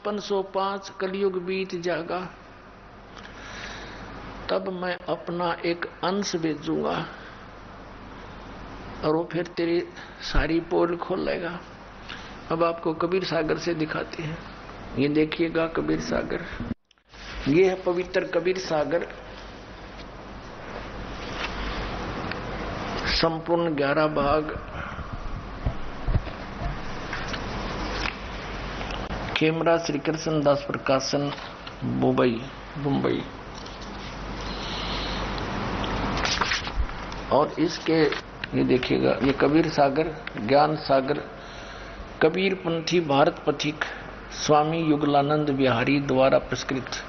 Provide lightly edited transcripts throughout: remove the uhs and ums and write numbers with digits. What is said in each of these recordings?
5505 कलयुग बीत जाएगा, तब मैं अपना एक अंश भेजूंगा और वो फिर तेरी सारी पोल खोलेगा। अब आपको कबीर सागर से दिखाते हैं। ये देखिएगा कबीर सागर, ये है पवित्र कबीर सागर। संपूर्ण 11 भाग। खेमरा श्री कृष्ण दास प्रकाशन, मुंबई। और इसके ये देखिएगा, ये कबीर सागर, ज्ञान सागर, कबीर पंथी भारत पथिक स्वामी युगलानंद बिहारी द्वारा पुरस्कृत।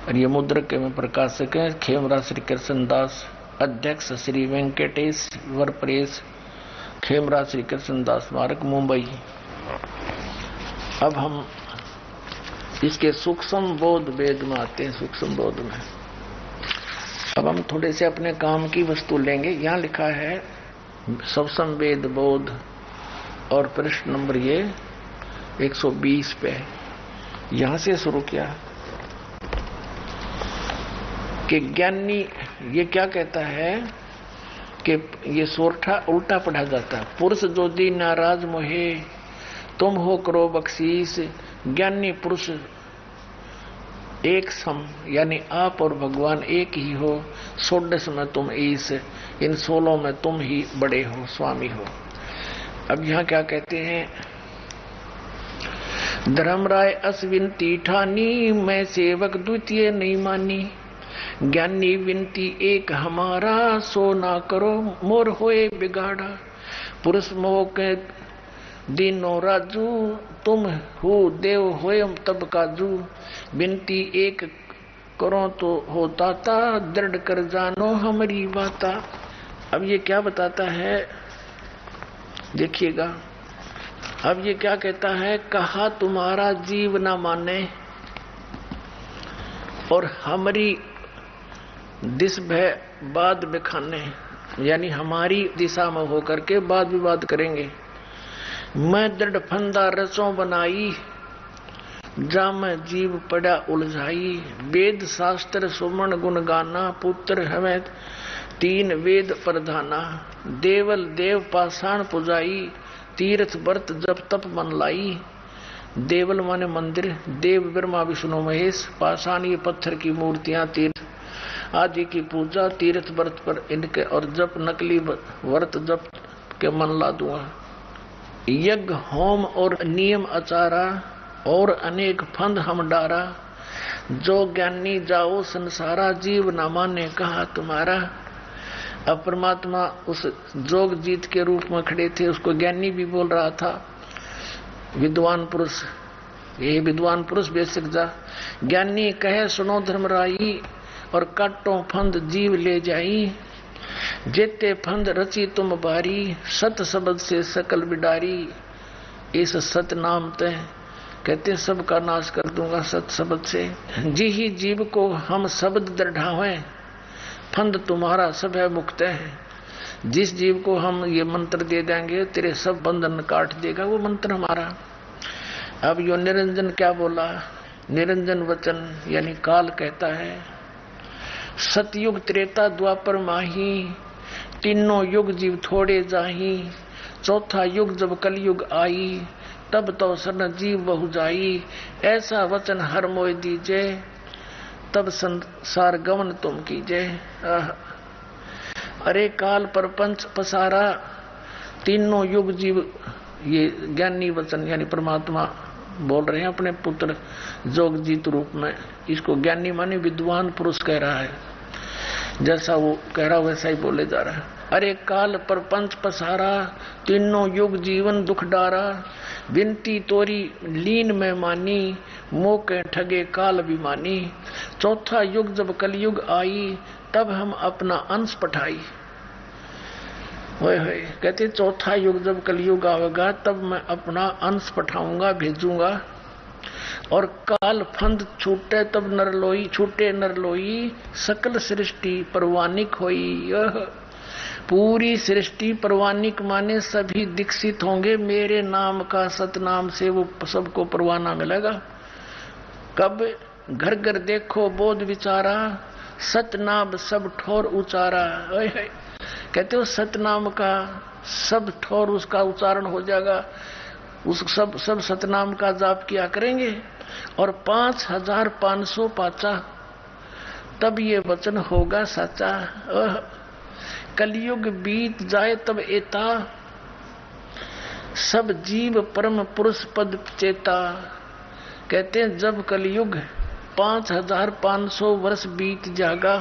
और ये मुद्रक में प्रकाशक है खेमरा श्री कृष्ण दास, अध्यक्ष श्री वेंकटेश वर प्रेस, खेमरा श्री कृष्ण दास स्मारक, मुंबई। अब हम इसके सूक्ष्म बोध वेद में आते हैं। सूक्ष्म बोध में अब हम थोड़े से अपने काम की वस्तु लेंगे। यहाँ लिखा है सूक्ष्म वेद बोध, और प्रश्न नंबर ये 120 पे। यहां से शुरू किया कि ज्ञानी ये क्या कहता है कि ये सोरठा उल्टा पढ़ा जाता है। पुरुष जो दी नाराज मोहे, तुम हो करो बख्शीश। ज्ञानी पुरुष एक सम, यानी आप और भगवान एक ही हो। 16 में तुम ईश, इन 16 में तुम ही बड़े हो, स्वामी हो। अब यहाँ क्या कहते हैं, धर्मराय अश्विनती ठानी, मैं सेवक द्वितीय नहीं मानी। ज्ञानी विनती एक हमारा, सो ना करो मोर होए बिगाड़ा। पुरुष मोह के दीनो राजू, तुम हो देव होय तब काजू। विनती एक करो तो होता था, दृढ़ कर जानो हमारी बाता। अब ये क्या बताता है, देखिएगा। अब ये क्या कहता है, कहा तुम्हारा जीव ना माने, और हमारी दिस भय बाद बिखाने, यानी हमारी दिशा में होकर के वाद विवाद करेंगे। मैं दृढ़ फंदा रसों बनाई, जा मैं जीव पड़ा उलझाई। वेद शास्त्र सुमन गुण गाना, पुत्र हमें 3 वेद प्रधाना। देवल देव पाषाण पुजाई, तीर्थ व्रत जप तप मन लाई। देवल माने मंदिर, देव ब्रह्मा विष्णु महेश, पाषाण ये पत्थर की मूर्तियां, तीर्थ आदि की पूजा, तीर्थ व्रत पर इनके, और जप नकली व्रत जप के मन ला दूंगा। यज्ञ होम और नियम आचारा, और अनेक फंद हम डारा। जो ज्ञानी जाओ संसारा, जीव न माने कहा तुम्हारा। अब परमात्मा उस जोग जीत के रूप में खड़े थे, उसको ज्ञानी भी बोल रहा था। विद्वान पुरुष, ये विद्वान पुरुष बेशक जा। ज्ञानी कहे सुनो धर्मराई, और काटो फंद जीव ले जाई। जेते फंद रची तुम बारी, सत शब्द से सकल बिडारी। इस सत नाम ते कहते सबका नाश कर दूंगा सत शब्द से। जी ही जीव को हम शब्द दृढ़ावे, फंद तुम्हारा सब है मुक्त है। जिस जीव को हम ये मंत्र दे देंगे, तेरे सब बंधन काट देगा वो मंत्र हमारा। अब यो निरंजन क्या बोला, निरंजन वचन यानी काल कहता है, सतयुग त्रेता द्वापर माही, तीनों युग जीव थोड़े जाही। चौथा युग जब कलयुग आई, तब तो सन जीव बहु जाई। ऐसा वचन हर मोय दीजे, तब संसार गमन तुम कीजे। अरे काल परपंच पसारा, तीनों युग जीव, ये ज्ञानी वचन यानी परमात्मा बोल रहे हैं अपने पुत्र जोगजीत रूप में। इसको ज्ञानी माने विद्वान पुरुष कह रहा है, जैसा वो कह रहा वैसा ही बोले जा रहा है। अरे काल परपंच पसारा, तीनों युग जीवन दुख डारा। विनती तोरी लीन में मानी, मोह के ठगे काल अभिमानी। चौथा युग जब कलयुग आई, तब हम अपना अंश पठाई। कहते चौथा युग जब कलयुग आवेगा, तब मैं अपना अंश पठाऊंगा, भेजूंगा। और काल फंद छूटे तब नरलोई, छूटे नरलोई। सकल सृष्टि परवानिक होई। पूरी सृष्टि परवानिक माने सभी दीक्षित होंगे मेरे नाम का, सतनाम से वो सबको परवाना मिलेगा। कब? घर घर देखो बोध विचारा, सतनाम सब ठोर उचारा। कहते हो सतनाम का सब ठोर उसका उच्चारण हो जाएगा, उस सब सतनाम का जाप किया करेंगे और 5500 पाचा, तब ये वचन होगा सच्चा। कलयुग बीत जाए तब एता, सब जीव परम पुरुष पद चेता। कहते हैं जब कलयुग 5500 वर्ष बीत जाएगा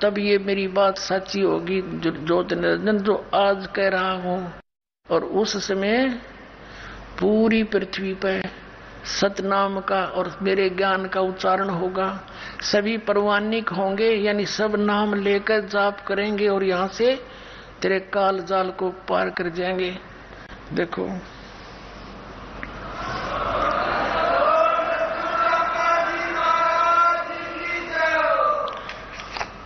तब ये मेरी बात सच्ची होगी ज्योति निरंजन जो आज कह रहा हूं। और उस समय पूरी पृथ्वी पे सतनाम का और मेरे ज्ञान का उच्चारण होगा, सभी परवानिक होंगे यानी सब नाम लेकर जाप करेंगे और यहां से तेरे काल जाल को पार कर जाएंगे। देखो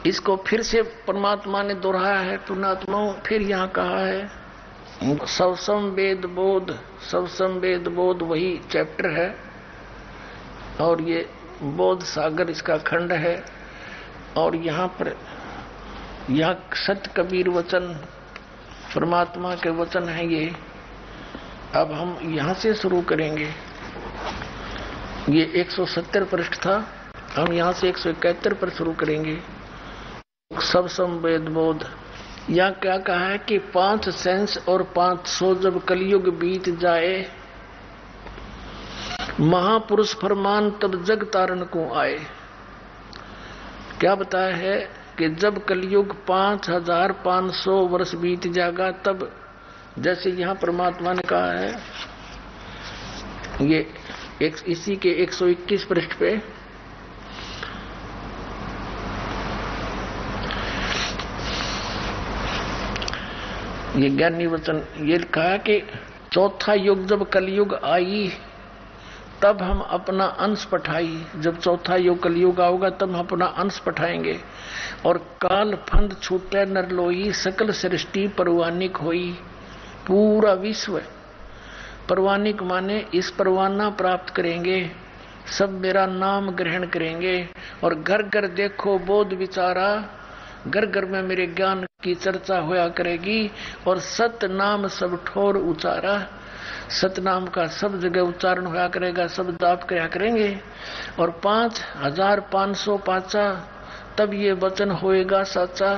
इसको फिर से परमात्मा ने दोहराया है, पुण्यात्माओं फिर यहाँ कहा है सब संवेद बोध, सब संवेद बोध वही चैप्टर है और ये बोध सागर इसका खंड है। और यहाँ पर यह सत कबीर वचन परमात्मा के वचन है ये। अब हम यहाँ से शुरू करेंगे। ये 170 पृष्ठ था, हम यहाँ से 171 पर शुरू करेंगे। सब संवेद बोध यहाँ क्या कहा है कि 5 सेंस और 500 जब कलयुग बीत जाए, महापुरुष फरमान तब जग तारण को आए। क्या बताया है कि जब कलयुग 5500 वर्ष बीत जाएगा तब, जैसे यहाँ परमात्मा ने कहा है ये इसी के 121 पृष्ठ पे, ये ज्ञानी वचन ये कहा कि चौथा युग जब कलयुग आई तब हम अपना अंश पठाई। जब चौथा युग कलयुग आओगा तब हम अपना अंश पठाएंगे और काल फंद छूटे नरलोई, सकल सृष्टि परवानिक होई। पूरा विश्व परवानिक माने इस परवाना प्राप्त करेंगे, सब मेरा नाम ग्रहण करेंगे और घर घर देखो बोध विचारा, घर घर में मेरे ज्ञान की चर्चा होया करेगी और सत नाम सब ठोर उचारा। सतनाम का सब जगह उच्चारण होया करेगा, सब जाप किया करेंगे और 5500 पाचा, तब ये वचन होएगा सच्चा।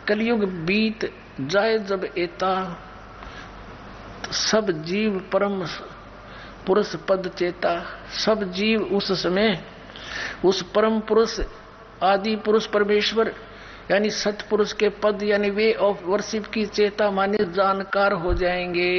कलयुग बीत जाए जब एता, सब जीव परम पुरुष पद चेता। सब जीव उस समय उस परम पुरुष आदि पुरुष परमेश्वर यानी सतपुरुष के पद यानी वे ऑफ वर्शिप की चेता माने जानकार हो जाएंगे।